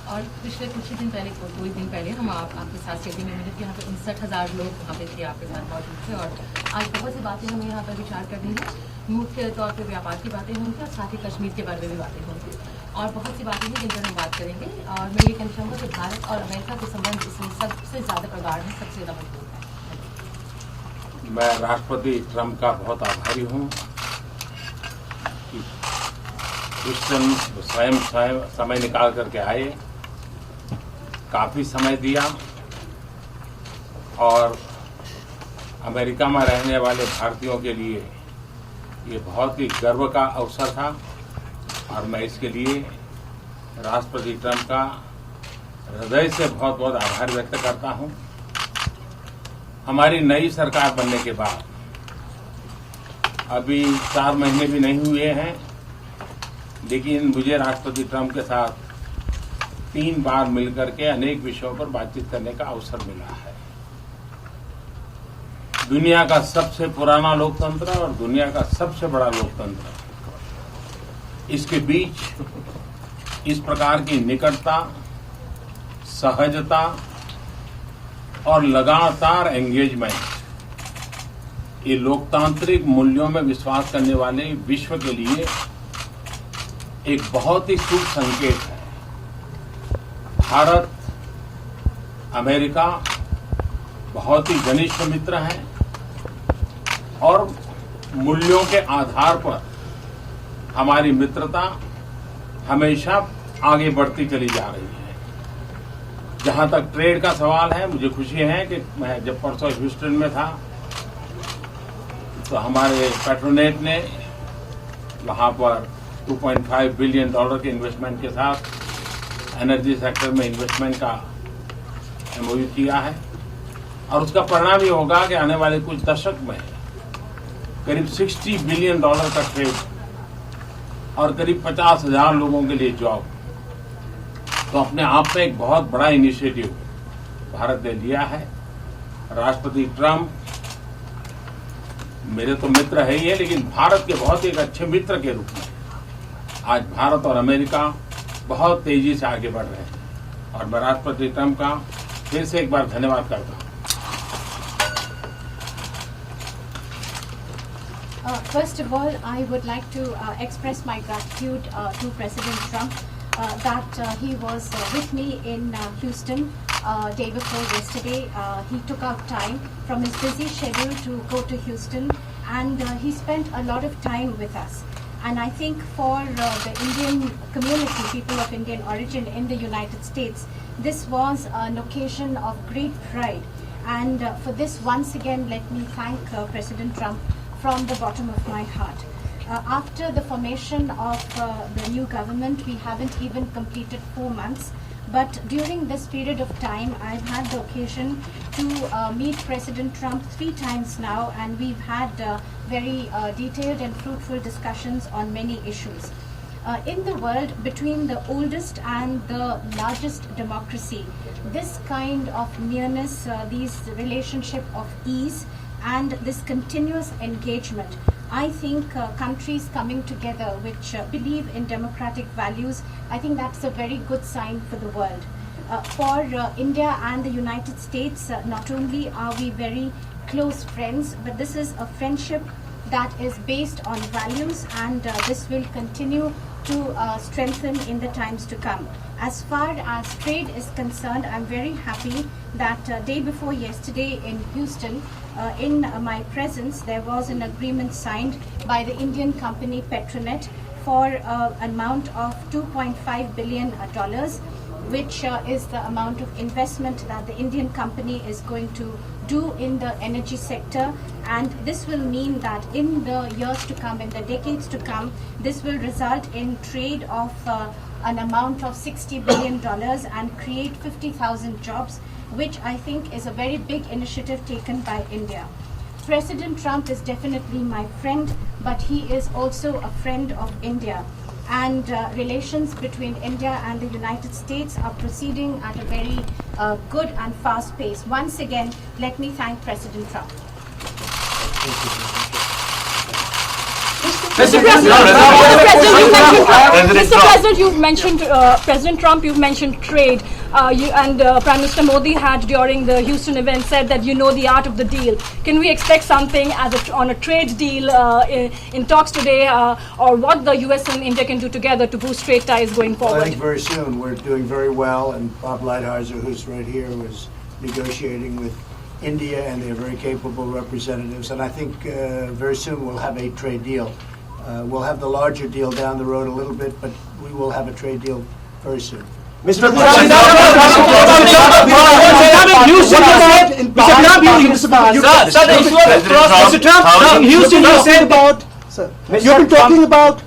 और पिछले कुछ ही दिन पहले, 2 दिन पहले हम आपके साथ स्टेडियम में मिले थे। यहाँ पे 59,000 लोग वहाँ पे थे, आपके साथ मौजूद थे। और आज बहुत सी बातें हमें यहाँ पर विचार करनी है। मुख्य तौर पे व्यापार की बातें होंगी और साथ ही कश्मीर के बारे में भी बातें होंगी और बहुत सी बातें हैं जिन पर हम बात करेंगे। और मैं ये कहना चाहूँगा कि भारत और अमेरिका के संबंध इसमें सबसे ज़्यादा प्रगाढ़ है, सबसे ज़्यादा मजबूत है। मैं राष्ट्रपति ट्रंप का बहुत आभारी हूँ कि ह्यूस्टन स्वयं समय निकाल करके आए, काफ़ी समय दिया और अमेरिका में रहने वाले भारतीयों के लिए ये बहुत ही गर्व का अवसर था और मैं इसके लिए राष्ट्रपति ट्रंप का हृदय से बहुत बहुत आभार व्यक्त करता हूं। हमारी नई सरकार बनने के बाद अभी 4 महीने भी नहीं हुए हैं, लेकिन मुझे राष्ट्रपति ट्रंप के साथ 3 बार मिलकर के अनेक विषयों पर बातचीत करने का अवसर मिला है। दुनिया का सबसे पुराना लोकतंत्र और दुनिया का सबसे बड़ा लोकतंत्र, इसके बीच इस प्रकार की निकटता, सहजता और लगातार एंगेजमेंट, ये लोकतांत्रिक मूल्यों में विश्वास करने वाले विश्व के लिए एक बहुत ही शुभ संकेत है। भारत, अमेरिका बहुत ही घनिष्ठ मित्र हैं और मूल्यों के आधार पर हमारी मित्रता हमेशा आगे बढ़ती चली जा रही है। जहां तक ट्रेड का सवाल है, मुझे खुशी है कि मैं जब परसों ह्यूस्टन में था तो हमारे पेट्रोनेट ने वहां पर $2.5 बिलियन के इन्वेस्टमेंट के साथ एनर्जी सेक्टर में इन्वेस्टमेंट का एमओयू किया है और उसका परिणाम ये होगा कि आने वाले कुछ दशक में करीब $60 बिलियन का ट्रेड और करीब 50,000 लोगों के लिए जॉब, तो अपने आप में एक बहुत बड़ा इनिशिएटिव भारत ने लिया है। राष्ट्रपति ट्रंप मेरे तो मित्र है ही है, लेकिन भारत के बहुत एक अच्छे मित्र के रूप में आज भारत और अमेरिका बहुत तेजी से आगे बढ़ रहे हैं और मैं राष्ट्रपति ट्रंप का फिर से एक बार धन्यवाद करता हूं। First of all, I would like to express my gratitude to President Trump that he was with me in Houston day before yesterday. He took out time from his busy schedule to go to Houston and he spent a lot of time with us. And I think for the Indian community, people of Indian origin in the United States, this was an occasion of great pride. And for this, once again, let me thank President Trump from the bottom of my heart. After the formation of the new government, we haven't even completed 4 months. But during this period of time, I've had the occasion to meet President Trump 3 times now, and we've had very detailed and fruitful discussions on many issues. In the world, between the oldest and the largest democracy, this kind of nearness, these relationship of ease, and this continuous engagement, I think countries coming together which believe in democratic values, I think that's a very good sign for the world. For India and the United States, not only are we very close friends, but this is a friendship that is based on values, and this will continue to strengthen in the times to come. As far as trade is concerned, I'm very happy that day before yesterday in Houston, in my presence, there was an agreement signed by the Indian company Petronet for an amount of $2.5 billion, which is the amount of investment that the Indian company is going to do in the energy sector. And this will mean that in the years to come, in the decades to come, this will result in trade of an amount of $60 billion and create 50,000 jobs, which I think is a very big initiative taken by India. President Trump is definitely my friend, but he is also a friend of India. And relations between India and the United States are proceeding at a very good and fast pace. Once again, let me thank President Trump. Mr. President, you've mentioned President Trump. You've mentioned trade. Prime Minister Modi had during the Houston event said that you know the art of the deal. Can we expect something on a trade deal in talks today, or what the U.S. and India can do together to boost trade ties going forward? Well, I think very soon. We're doing very well, and Bob Lighthizer, who's right here, was negotiating with India, and they're very capable representatives. And I think very soon we'll have a trade deal. We'll have the larger deal down the road a little bit, but we will have a trade deal very soon. Mr. Trump, in Houston, you said about, you've been talking about,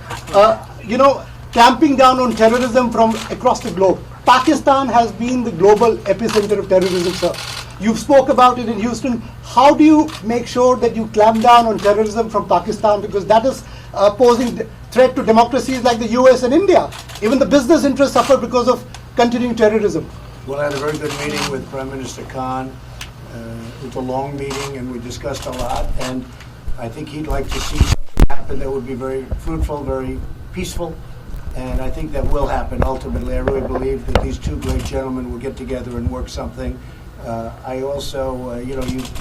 clamping down on terrorism from across the globe. Pakistan has been the global epicenter of terrorism, sir. You spoke about it in Houston. How do you make sure that you clamp down on terrorism from Pakistan? Because that is posing threat to democracies like the US and India. Even the business interests suffer because of continuing terrorism. Well, I had a very good meeting with Prime Minister Khan. It was a long meeting, and we discussed a lot. And I think he'd like to see something happen that would be very fruitful, very peaceful. And I think that will happen ultimately. I really believe that these two great gentlemen will get together and work something. I also, you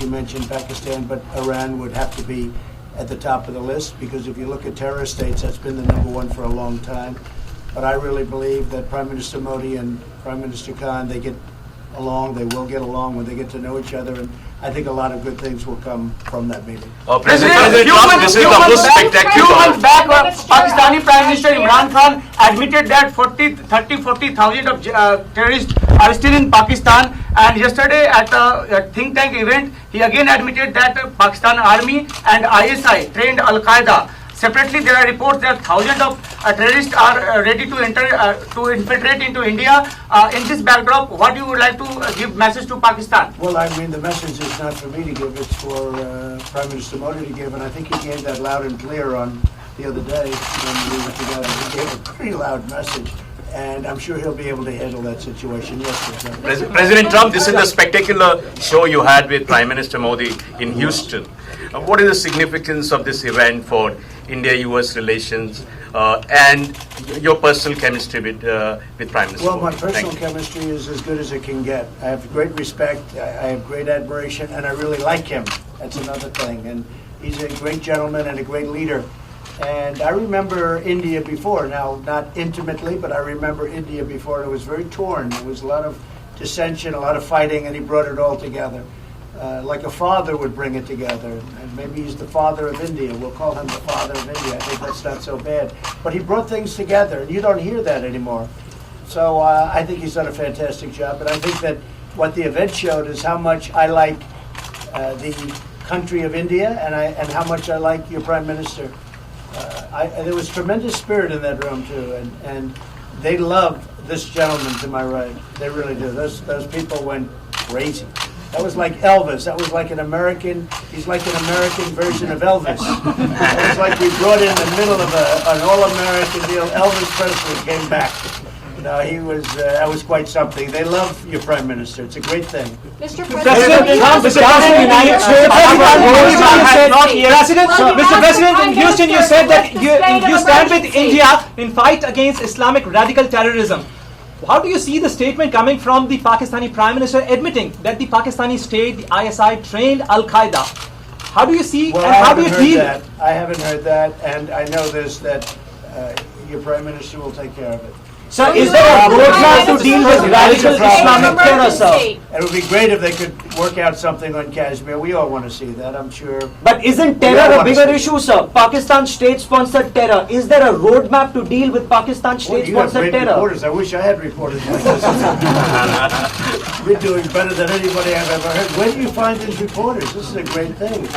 mentioned Pakistan, but Iran would have to be at the top of the list, because if you look at terrorist states, that's been the #1 for a long time. But I really believe that Prime Minister Modi and Prime Minister Khan, they get along, they will get along when they get to know each other, and I think a lot of good things will come from that meeting. President Trump, this is the most spectacular. Few months back, Pakistani Prime Minister Imran Khan admitted that 40,000 of terrorists are still in Pakistan, and yesterday at a think tank event, he again admitted that Pakistan Army and ISI trained Al-Qaeda. Separately, there are reports that thousands of terrorists are ready to infiltrate into India. In this backdrop, what you would like to give message to Pakistan? Well, I mean, the message is not for me to give; it's for Prime Minister Modi to give, and I think he gave that loud and clear on the other day when we were together. He gave a pretty loud message, and I'm sure he'll be able to handle that situation. Yes, President Trump, this is the spectacular show you had with Prime Minister Modi in Houston. What is the significance of this event for India-US relations and your personal chemistry with Prime Minister Well, my Modi? personal chemistry is as good as it can get. I have great respect, I have great admiration, and I really like him. That's another thing. And he's a great gentleman and a great leader. And I remember India before, now not intimately, but I remember India before, and it was very torn. There was a lot of dissension, a lot of fighting, and he brought it all together. Like a father would bring it together, and maybe he's the father of India. We'll call him the father of India. I think that's not so bad. But he brought things together, and you don't hear that anymore. So I think he's done a fantastic job, and I think that what the event showed is how much I like the country of India, and how much I like your Prime Minister. There was tremendous spirit in that room, too, and they love this gentleman to my right. They really do. Those people went crazy. That was like Elvis. That was like an American. He's like an American version of Elvis. It was like we brought in the middle of an all-American deal. Elvis Presley came back. He was. That was quite something. They love your Prime Minister. It's a great thing. Mr. President, in Houston, you said that you stand with India in fight against Islamic radical terrorism. How do you see the statement coming from the Pakistani Prime Minister admitting that the Pakistani state, the ISI, trained Al-Qaeda? How do you see Well, and how do you deal? I haven't heard that, and I know this, that your Prime Minister will take care of it. Sir, is there a roadmap to deal with radical Islamic terror, sir? It would be great if they could work out something on Kashmir. We all want to see that, I'm sure. But isn't terror a bigger issue, sir? Pakistan state-sponsored terror. Is there a roadmap to deal with Pakistan Well, you have state-sponsored great terror? reporters. I wish I had reporters like this. We're doing better than anybody I've ever heard. Where do you find these reporters? This is a great thing.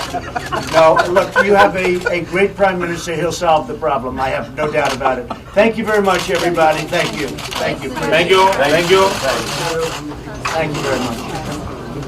No, look, you have a great Prime Minister. He'll solve the problem. I have no doubt about it. Thank you very much, everybody. Thank you. Thank you. Thank you. Thank you. Thank you very much.